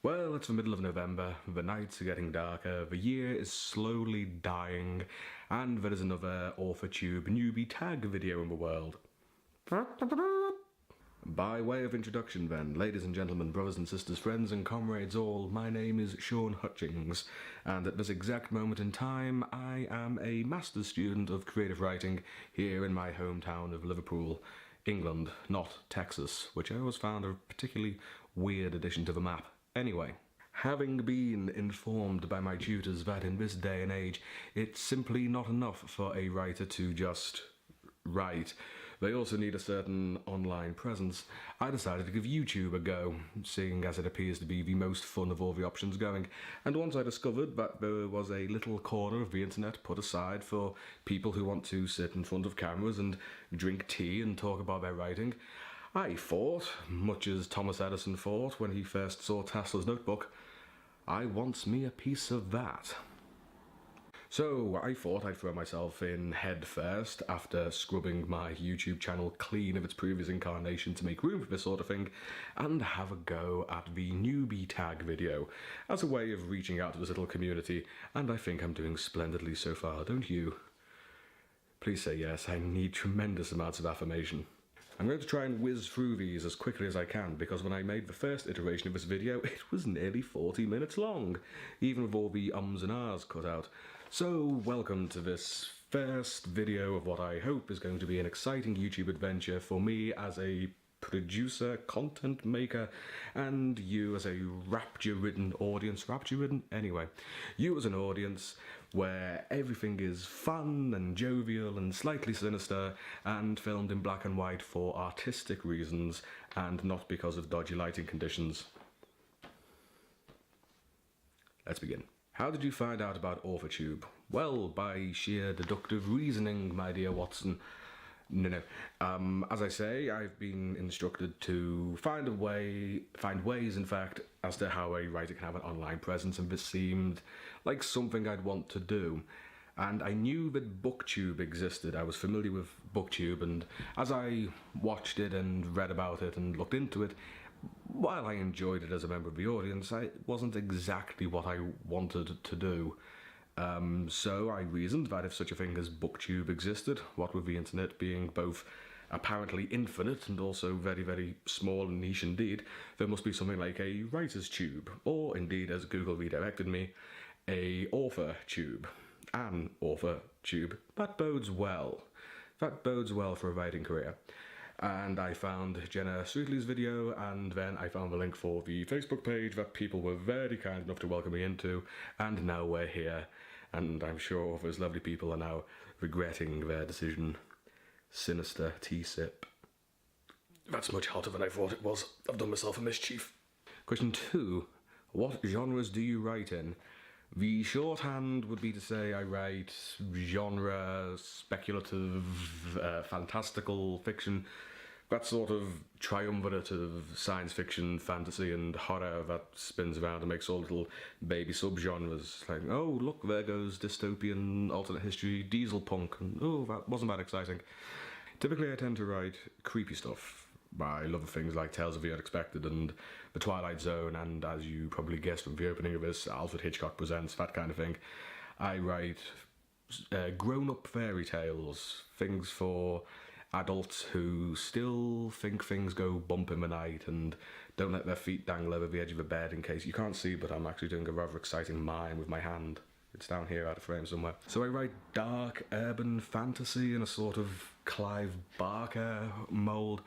Well, it's the middle of November, the nights are getting darker, the year is slowly dying, and there is another AuthorTube newbie tag video in the world. By way of introduction then, ladies and gentlemen, brothers and sisters, friends and comrades all, my name is Sean Hutchings, and at this exact moment in time, I am a master's student of creative writing here in my hometown of Liverpool, England, not Texas, which I always found a particularly weird addition to the map. Anyway, having been informed by my tutors that in this day and age, it's simply not enough for a writer to just write. They also need a certain online presence. I decided to give YouTube a go, seeing as it appears to be the most fun of all the options going. And once I discovered that there was a little corner of the internet put aside for people who want to sit in front of cameras and drink tea and talk about their writing, I thought, much as Thomas Edison thought when he first saw Tesla's notebook, I want me a piece of that. So I thought I'd throw myself in head first after scrubbing my YouTube channel clean of its previous incarnation to make room for this sort of thing, and have a go at the newbie tag video as a way of reaching out to this little community, and I think I'm doing splendidly so far, don't you? Please say yes, I need tremendous amounts of affirmation. I'm going to try and whiz through these as quickly as I can, because when I made the first iteration of this video, it was nearly 40 minutes long, even with all the ums and ahs cut out. So, welcome to this first video of what I hope is going to be an exciting YouTube adventure for me as a producer, content maker, and you as a rapture-ridden audience. Rapture-ridden? Anyway, you as an audience where everything is fun and jovial and slightly sinister and filmed in black and white for artistic reasons and not because of dodgy lighting conditions. Let's begin. How did you find out about AuthorTube? Well, by sheer deductive reasoning, my dear Watson. No. As I say, I've been instructed to find ways, in fact, as to how a writer can have an online presence, and this seemed like something I'd want to do. And I knew that BookTube existed. I was familiar with BookTube, and as I watched it and read about it and looked into it, while I enjoyed it as a member of the audience, it wasn't exactly what I wanted to do. So I reasoned that if such a thing as BookTube existed, what with the internet being both apparently infinite and also very, very small and niche indeed, there must be something like a writer's tube, or indeed, as Google redirected me, a author tube. An author tube. That bodes well. That bodes well for a writing career. And I found Jenna Sweetley's video, and then I found the link for the Facebook page that people were very kind enough to welcome me into, and now we're here, and I'm sure those lovely people are now regretting their decision. Sinister tea sip. That's much hotter than I thought it was. I've done myself a mischief. Question 2. What genres do you write in? The shorthand would be to say I write genre, speculative, fantastical fiction, that sort of triumvirate of science fiction, fantasy and horror that spins around and makes all little baby subgenres, like, oh look, there goes dystopian, alternate history, diesel punk, and oh, that wasn't that exciting. Typically I tend to write creepy stuff. I love things like Tales of the Unexpected and The Twilight Zone, and as you probably guessed from the opening of this, Alfred Hitchcock Presents, that kind of thing. I write grown-up fairy tales, things for adults who still think things go bump in the night and don't let their feet dangle over the edge of a bed. In case you can't see, but I'm actually doing a rather exciting mime with my hand. It's down here out of frame somewhere. So I write dark urban fantasy in a sort of Clive Barker mould.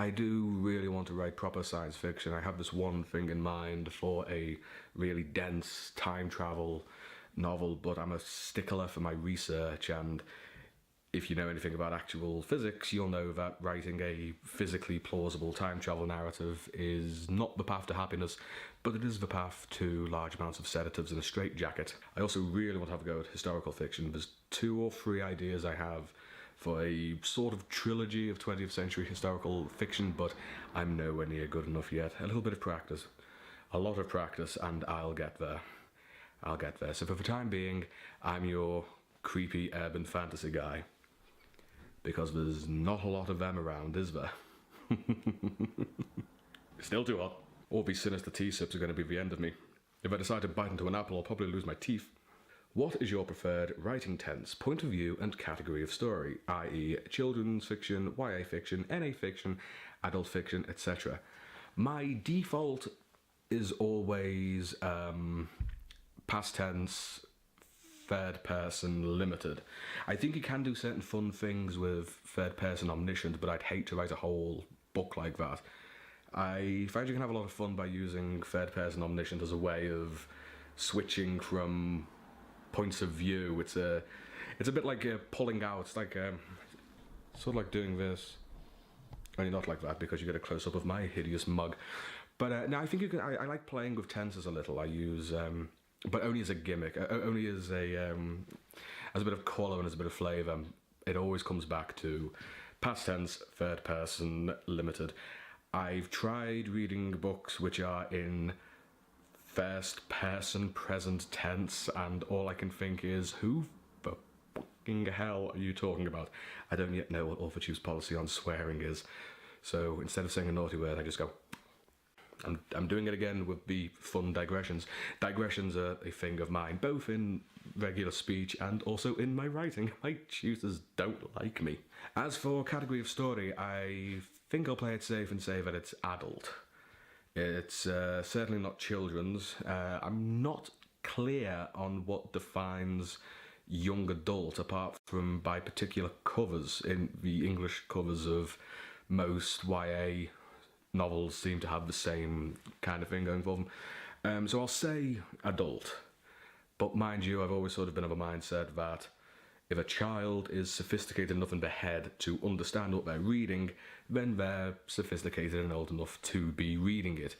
I do really want to write proper science fiction. I have this one thing in mind for a really dense time travel novel, but I'm a stickler for my research, and if you know anything about actual physics, you'll know that writing a physically plausible time travel narrative is not the path to happiness, but it is the path to large amounts of sedatives in a straitjacket. I also really want to have a go at historical fiction. There's 2 or 3 ideas I have for a sort of trilogy of 20th century historical fiction, but I'm nowhere near good enough yet. A little bit of practice. A lot of practice, and I'll get there. I'll get there. So for the time being, I'm your creepy urban fantasy guy. Because there's not a lot of them around, is there? Still too hot. All these sinister tea sips are going to be the end of me. If I decide to bite into an apple, I'll probably lose my teeth. What is your preferred writing tense, point of view, and category of story, i.e. children's fiction, YA fiction, NA fiction, adult fiction, etc.? My default is always past tense, third person, limited. I think you can do certain fun things with third person omniscient, but I'd hate to write a whole book like that. I find you can have a lot of fun by using third person omniscient as a way of switching from points of view. It's a bit like pulling out. It's like sort of like doing this. Only not like that, because you get a close up of my hideous mug. But no, I think you can. I like playing with tenses a little. I use, but only as a gimmick, only as a bit of colour and as a bit of flavour. It always comes back to past tense, third person, limited. I've tried reading books which are in first person present tense, and all I can think is, who the fucking hell are you talking about? I don't yet know what AuthorTube's policy on swearing is, so instead of saying a naughty word, I just go. I'm doing it again with the fun digressions. Digressions are a thing of mine, both in regular speech and also in my writing. My tutors don't like me. As for category of story, I think I'll play it safe and say that it's adult. It's certainly not children's. I'm not clear on what defines young adult, apart from by particular covers. In the English covers of most YA novels seem to have the same kind of thing going for them. So I'll say adult. But mind you, I've always sort of been of a mindset that if a child is sophisticated enough in their head to understand what they're reading, then they're sophisticated and old enough to be reading it.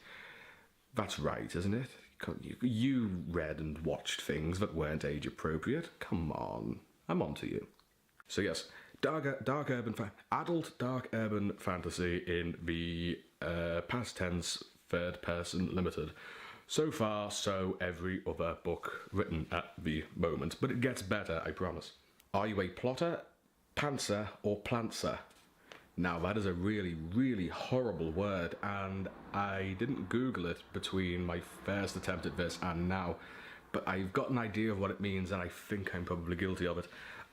That's right, isn't it? You read and watched things that weren't age appropriate. Come on, I'm on to you. So yes, adult dark urban fantasy in the past tense, third person, limited. So far, so every other book written at the moment, but it gets better, I promise. Are you a plotter, pantser, or plantser? Now that is a really, really horrible word, and I didn't Google it between my first attempt at this and now, but I've got an idea of what it means, and I think I'm probably guilty of it.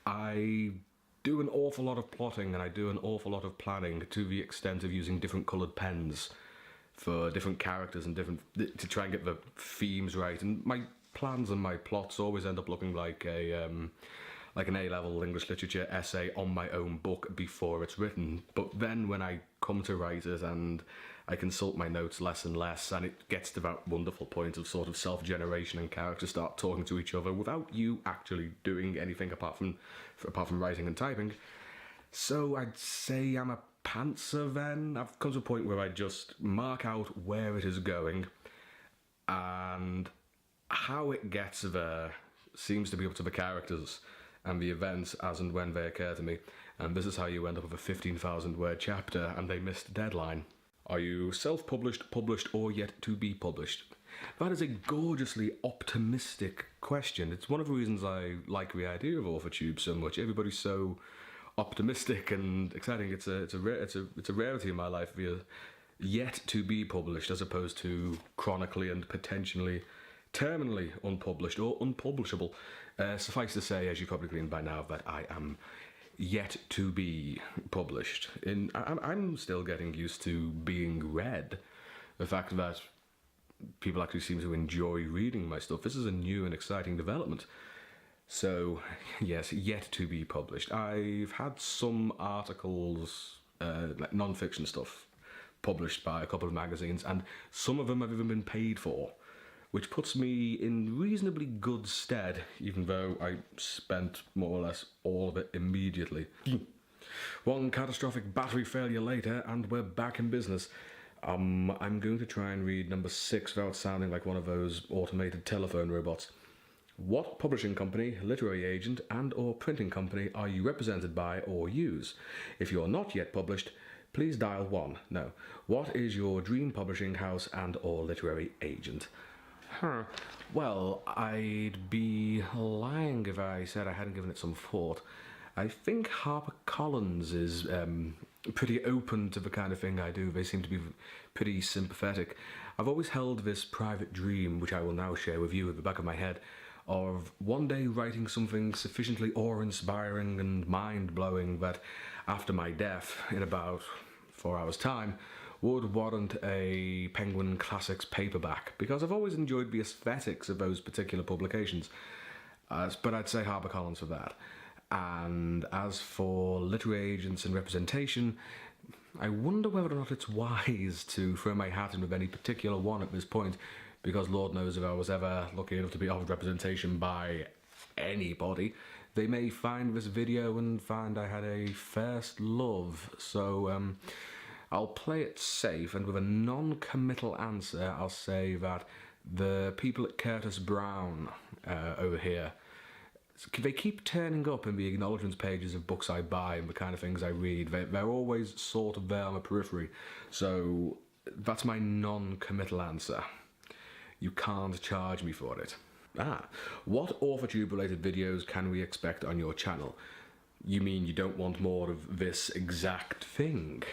I do an awful lot of plotting, and I do an awful lot of planning, to the extent of using different coloured pens for different characters and to try and get the themes right. And my plans and my plots always end up looking like an A-level English literature essay on my own book before it's written. But then when I come to write it and I consult my notes less and less, and it gets to that wonderful point of sort of self-generation and characters start talking to each other without you actually doing anything apart from writing and typing. So I'd say I'm a pantser then. I've come to a point where I just mark out where it is going, and how it gets there seems to be up to the characters and the events as and when they occur to me. And this is how you end up with a 15,000 word chapter and they missed deadline. Are you self-published, published, or yet to be published? That is a gorgeously optimistic question. It's one of the reasons I like the idea of AuthorTube so much. Everybody's so optimistic and exciting. It's a rarity in my life. The yet to be published, as opposed to chronically and potentially terminally unpublished or unpublishable. Suffice to say, as you've probably gleaned by now, that I am yet to be published. I'm still getting used to being read. The fact that people actually seem to enjoy reading my stuff. This is a new and exciting development. So, yes, yet to be published. I've had some articles, like non-fiction stuff, published by a couple of magazines, and some of them have even been paid for, which puts me in reasonably good stead, even though I spent more or less all of it immediately. One catastrophic battery failure later, and we're back in business. I'm going to try and read number 6 without sounding like one of those automated telephone robots. What publishing company, literary agent, and or printing company are you represented by or use? If you're not yet published, please dial 1. No. What is your dream publishing house and or literary agent? Well, I'd be lying if I said I hadn't given it some thought. I think HarperCollins is pretty open to the kind of thing I do. They seem to be pretty sympathetic. I've always held this private dream, which I will now share with you at the back of my head, of one day writing something sufficiently awe-inspiring and mind-blowing that after my death, in about 4 hours' time, would warrant a Penguin Classics paperback, because I've always enjoyed the aesthetics of those particular publications. But I'd say HarperCollins for that. And as for literary agents and representation, I wonder whether or not it's wise to throw my hat in with any particular one at this point, because Lord knows if I was ever lucky enough to be offered representation by anybody, they may find this video and find I had a first love. So I'll play it safe, and with a non-committal answer, I'll say that the people at Curtis Brown over here, they keep turning up in the acknowledgements pages of books I buy and the kind of things I read. They're always sort of there on the periphery. So that's my non-committal answer. You can't charge me for it. What AuthorTube related videos can we expect on your channel? You mean you don't want more of this exact thing?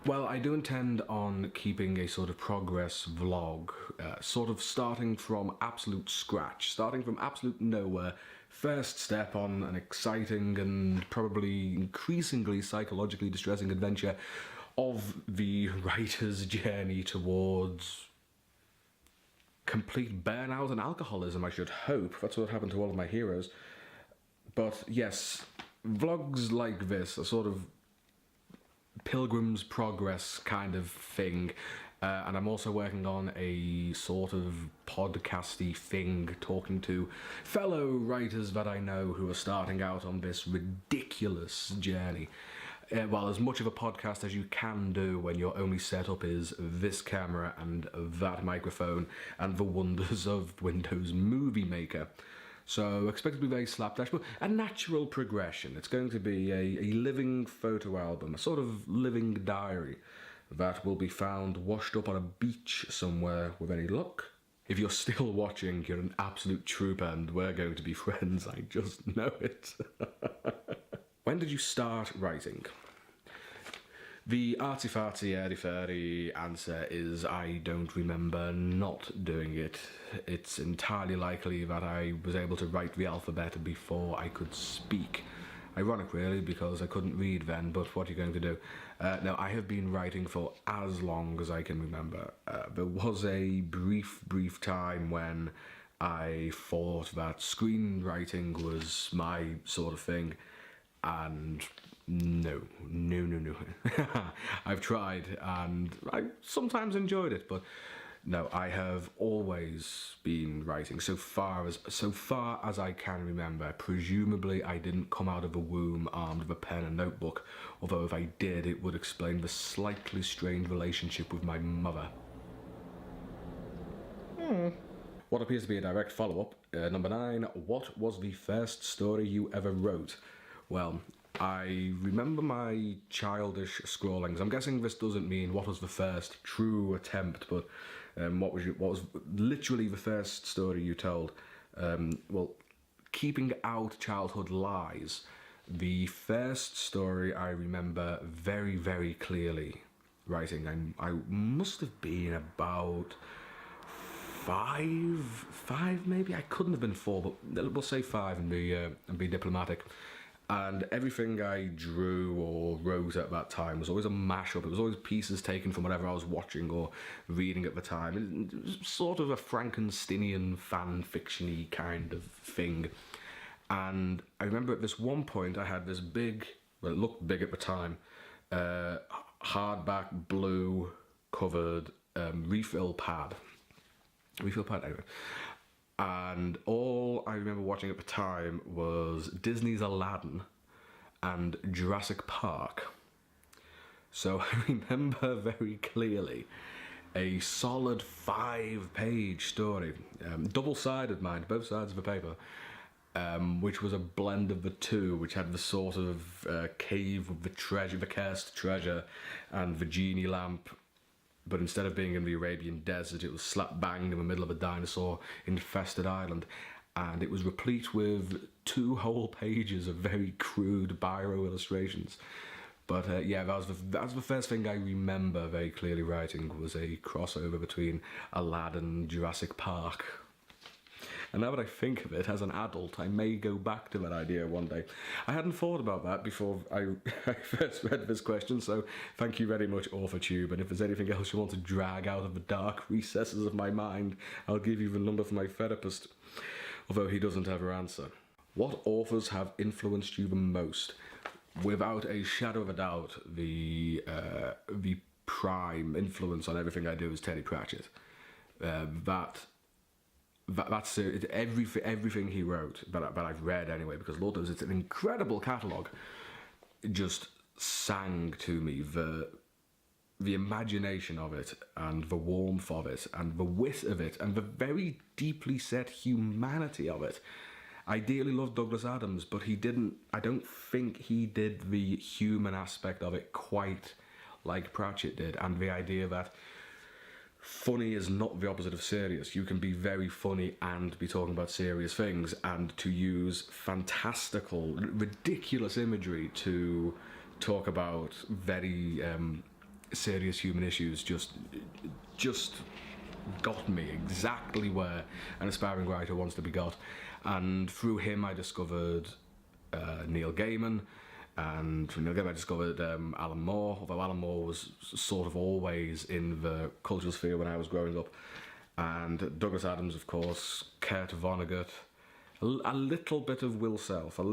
Well, I do intend on keeping a sort of progress vlog, sort of starting from absolute scratch, starting from absolute nowhere, first step on an exciting and probably increasingly psychologically distressing adventure of the writer's journey towards complete burnout and alcoholism, I should hope. That's what happened to all of my heroes. But yes, vlogs like this are sort of Pilgrim's Progress kind of thing, and I'm also working on a sort of podcasty thing, talking to fellow writers that I know who are starting out on this ridiculous journey. Well, as much of a podcast as you can do when your only setup is this camera and that microphone and the wonders of Windows Movie Maker. So expect it to be very slapdash, but a natural progression. It's going to be a living photo album, a sort of living diary that will be found washed up on a beach somewhere with any luck. If you're still watching, you're an absolute trooper and we're going to be friends, I just know it. When did you start writing? The artsy-fartsy, airy-fairy answer is I don't remember not doing it. It's entirely likely that I was able to write the alphabet before I could speak. Ironic, really, because I couldn't read then, but what are you going to do? No, I have been writing for as long as I can remember. There was a brief time when I thought that screenwriting was my sort of thing, and no. I've tried and I sometimes enjoyed it, but no, I have always been writing so far as I can remember. Presumably I didn't come out of the womb armed with a pen and notebook, although if I did, it would explain the slightly strained relationship with my mother. What appears to be a direct follow-up. Number 9, what was the first story you ever wrote? Well, I remember my childish scrawlings. I'm guessing this doesn't mean what was the first true attempt, but what was literally the first story you told? Well, keeping out childhood lies. The first story I remember very clearly writing, I must have been about five maybe. I couldn't have been 4, but we'll say 5 and be diplomatic. And everything I drew or wrote at that time was always a mashup. It was always pieces taken from whatever I was watching or reading at the time. It was sort of a Frankensteinian fan fiction-y kind of thing. And I remember at this one point I had this big, well, it looked big at the time, hardback blue covered refill pad anyway. And all I remember watching at the time was Disney's Aladdin and Jurassic Park. So I remember very clearly a solid 5-page story, double-sided, mind, both sides of the paper, which was a blend of the two, which had the sort of cave with the treasure, the cursed treasure, and the genie lamp. But instead of being in the Arabian desert, it was slap bang in the middle of a dinosaur-infested island. and it was replete with 2 whole pages of very crude biro illustrations. But yeah, that was the first thing I remember very clearly writing, was a crossover between Aladdin and Jurassic Park. And now that I think of it, as an adult, I may go back to that idea one day. I hadn't thought about that before I first read this question, so thank you very much, AuthorTube. And if there's anything else you want to drag out of the dark recesses of my mind, I'll give you the number for my therapist, although he doesn't have her answer. What authors have influenced you the most? Without a shadow of a doubt, the prime influence on everything I do is Teddy Pratchett. That's everything he wrote, but I've read anyway, because Lord knows it's an incredible catalogue. It just sang to me the imagination of it, and the warmth of it, and the wit of it, and the very deeply set humanity of it. I dearly loved Douglas Adams, but I don't think he did the human aspect of it quite like Pratchett did, and the idea that funny is not the opposite of serious. You can be very funny and be talking about serious things, and to use fantastical, ridiculous imagery to talk about very serious human issues just got me exactly where an aspiring writer wants to be got. And through him I discovered Neil Gaiman, and from Neil Gaiman I discovered Alan Moore, although Alan Moore was sort of always in the cultural sphere when I was growing up. And Douglas Adams, of course, Kurt Vonnegut, a little bit of Will Self. But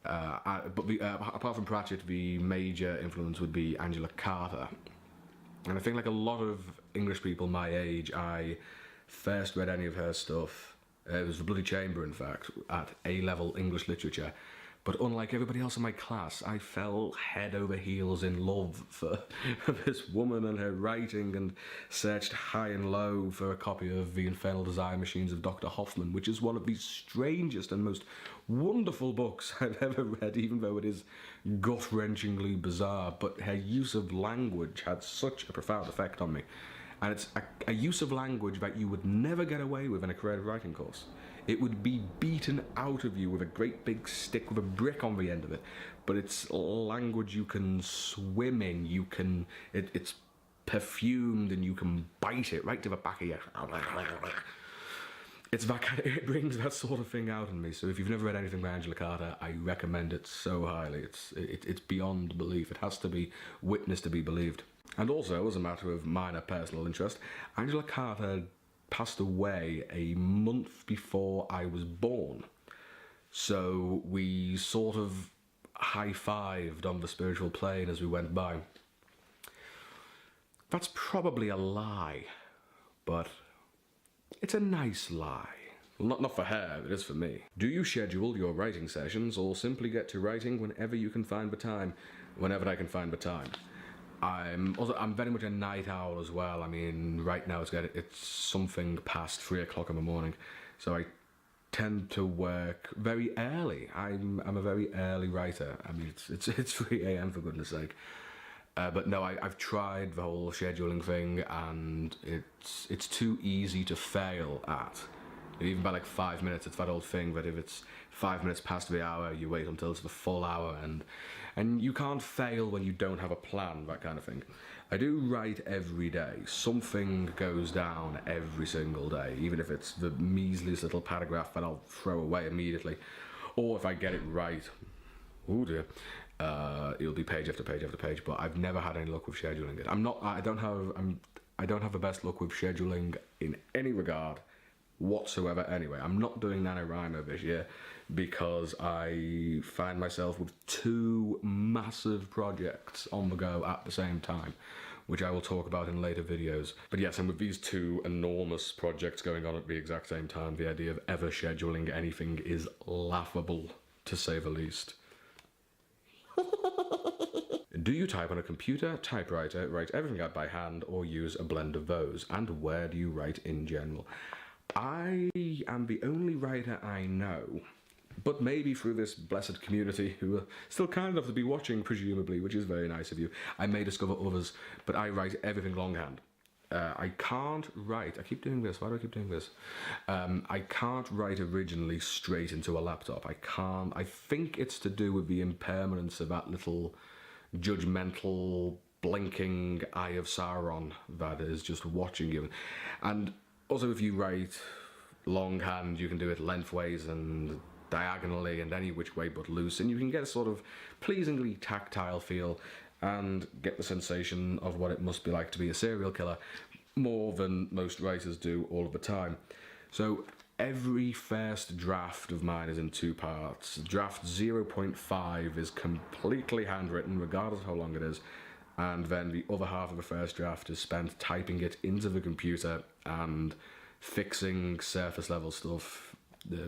apart from Pratchett, the major influence would be Angela Carter. And I think, like a lot of English people my age, I first read any of her stuff, it was The Bloody Chamber, in fact, at A-level English literature. But unlike everybody else in my class, I fell head over heels in love for this woman and her writing, and searched high and low for a copy of The Infernal Desire Machines of Dr. Hoffman, which is one of the strangest and most wonderful books I've ever read, even though it is gut-wrenchingly bizarre. But her use of language had such a profound effect on me. And it's a use of language that you would never get away with in a creative writing course. It would be beaten out of you with a great big stick with a brick on the end of it. But it's language you can swim in, it's perfumed, and you can bite it right to the back of your... It brings that sort of thing out in me. So if you've never read anything by Angela Carter, I recommend it so highly. It's beyond belief. It has to be witnessed to be believed. And also, as a matter of minor personal interest, Angela Carter passed away a month before I was born. So we sort of high-fived on the spiritual plane as we went by. That's probably a lie, but it's a nice lie. Well, not for her, it is for me. Do you schedule your writing sessions, or simply get to writing whenever you can find the time? Whenever I can find the time. I'm very much a night owl as well. I mean, right now it's something past 3 o'clock in the morning, so I tend to work very early. I'm a very early writer. I mean, it's 3 a.m. for goodness sake. But no, I've tried the whole scheduling thing, and it's too easy to fail at. Even by like 5 minutes, it's that old thing that if it's 5 minutes past the hour, you wait until it's the full hour, and you can't fail when you don't have a plan, that kind of thing. I do write every day. Something goes down every single day, even if it's the measliest little paragraph that I'll throw away immediately. Or if I get it right, oh dear, it'll be page after page after page, but I've never had any luck with scheduling it. I don't have the best luck with scheduling in any regard whatsoever anyway. I'm not doing NaNoWriMo this year because I find myself with 2 massive projects on the go at the same time, which I will talk about in later videos. But yes, and with these 2 enormous projects going on at the exact same time, the idea of ever scheduling anything is laughable, to say the least. Do you type on a computer, typewriter, write everything out by hand, or use a blend of those? And where do you write in general? I am the only writer I know, but maybe through this blessed community who are still kind enough to be watching, presumably, which is very nice of you, I may discover others, but I write everything longhand. I can't write. I keep doing this. Why do I keep doing this? I can't write originally straight into a laptop. I can't. I think it's to do with the impermanence of that little judgmental, blinking eye of Sauron that is just watching you. And also, if you write longhand, you can do it lengthways and diagonally and any which way but loose, and you can get a sort of pleasingly tactile feel and get the sensation of what it must be like to be a serial killer more than most writers do all of the time. So every first draft of mine is in two parts. Draft 0.5 is completely handwritten, regardless of how long it is, and then the other half of the first draft is spent typing it into the computer and fixing surface level stuff,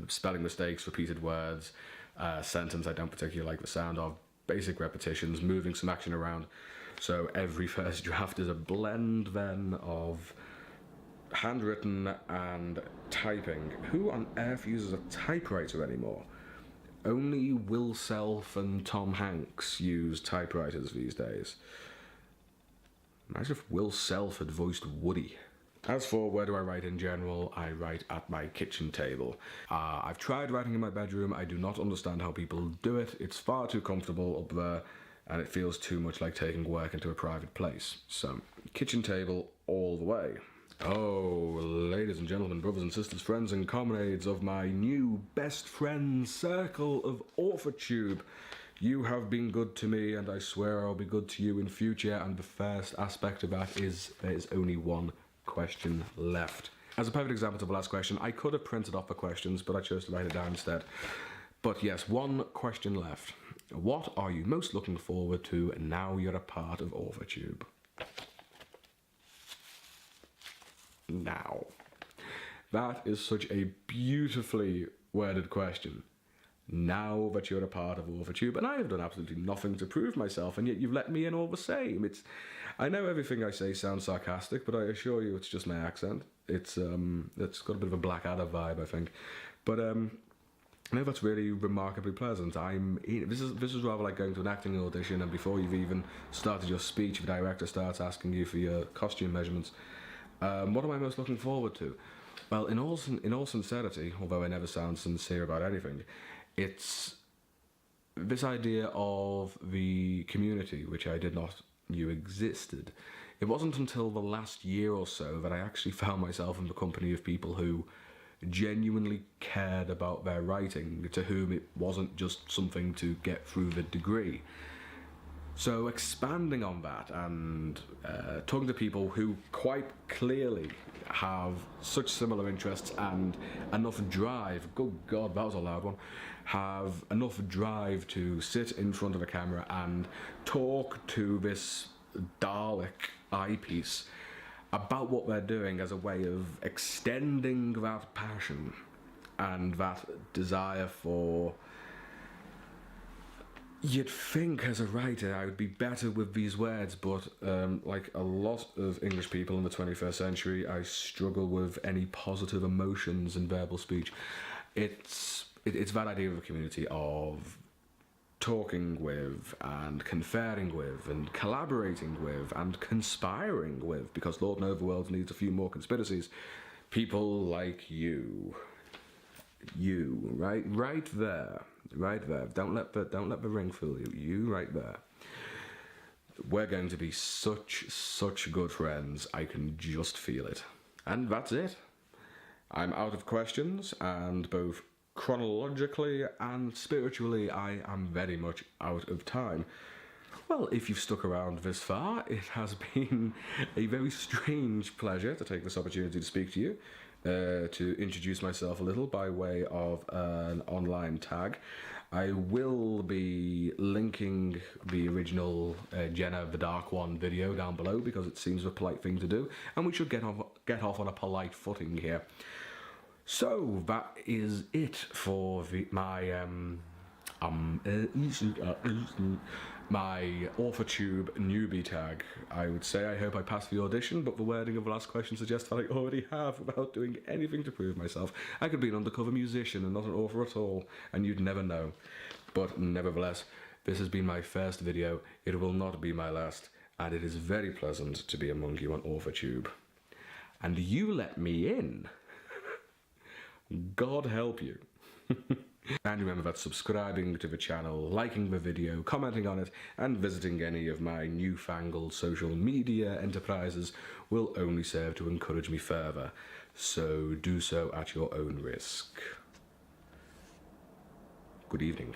spelling mistakes, repeated words, sentence I don't particularly like the sound of, basic repetitions, moving some action around. So every first draft is a blend then of handwritten and typing. Who on earth uses a typewriter anymore? Only Will Self and Tom Hanks use typewriters these days. Imagine if Will Self had voiced Woody. As for where do I write in general, I write at my kitchen table. I've tried writing in my bedroom. I do not understand how people do it. It's far too comfortable up there, and it feels too much like taking work into a private place. So, kitchen table all the way. Oh, ladies and gentlemen, brothers and sisters, friends and comrades of my new best friends circle of AuthorTube. You have been good to me, and I swear I'll be good to you in future, and the first aspect of that is there is only one question left. As a perfect example of the last question, I could have printed off the questions, but I chose to write it down instead. But yes, one question left. What are you most looking forward to now you're a part of AuthorTube? Now. That is such a beautifully worded question. Now that you're a part of AuthorTube, and I have done absolutely nothing to prove myself, and yet you've let me in all the same. I know everything I say sounds sarcastic, but I assure you it's just my accent. It's got a bit of a Blackadder vibe, I think. But no, that's really remarkably pleasant. This is rather like going to an acting audition, and before you've even started your speech, the director starts asking you for your costume measurements. What am I most looking forward to? Well, in all sincerity, although I never sound sincere about anything, it's this idea of the community, which I did not knew existed. It wasn't until the last year or so that I actually found myself in the company of people who genuinely cared about their writing, to whom it wasn't just something to get through the degree. So expanding on that and talking to people who quite clearly have such similar interests and enough drive, good God, that was a loud one, have enough drive to sit in front of a camera and talk to this Dalek eyepiece about what they're doing as a way of extending that passion and that desire for... You'd think as a writer I would be better with these words, but like a lot of English people in the 21st century, I struggle with any positive emotions in verbal speech. It's that idea of a community of talking with and conferring with and collaborating with and conspiring with, because Lord knows the world needs a few more conspiracies. People like you, right there. Right there. Don't let the ring fool you. You right there. We're going to be such good friends. I can just feel it. And that's it. I'm out of questions, and both chronologically and spiritually, I am very much out of time. Well, if you've stuck around this far, it has been a very strange pleasure to take this opportunity to speak to you. To introduce myself a little by way of an online tag. I will be linking the original Jenna the Dark One video down below, because it seems a polite thing to do, and we should get off on a polite footing here. So that is it for my AuthorTube newbie tag. I would say I hope I passed the audition, but the wording of the last question suggests that I already have without doing anything to prove myself. I could be an undercover musician and not an author at all, and you'd never know. But nevertheless, this has been my first video. It will not be my last, and it is very pleasant to be among you on AuthorTube. and you let me in. God help you. And remember that subscribing to the channel, liking the video, commenting on it, and visiting any of my newfangled social media enterprises will only serve to encourage me further, so do so at your own risk. Good evening.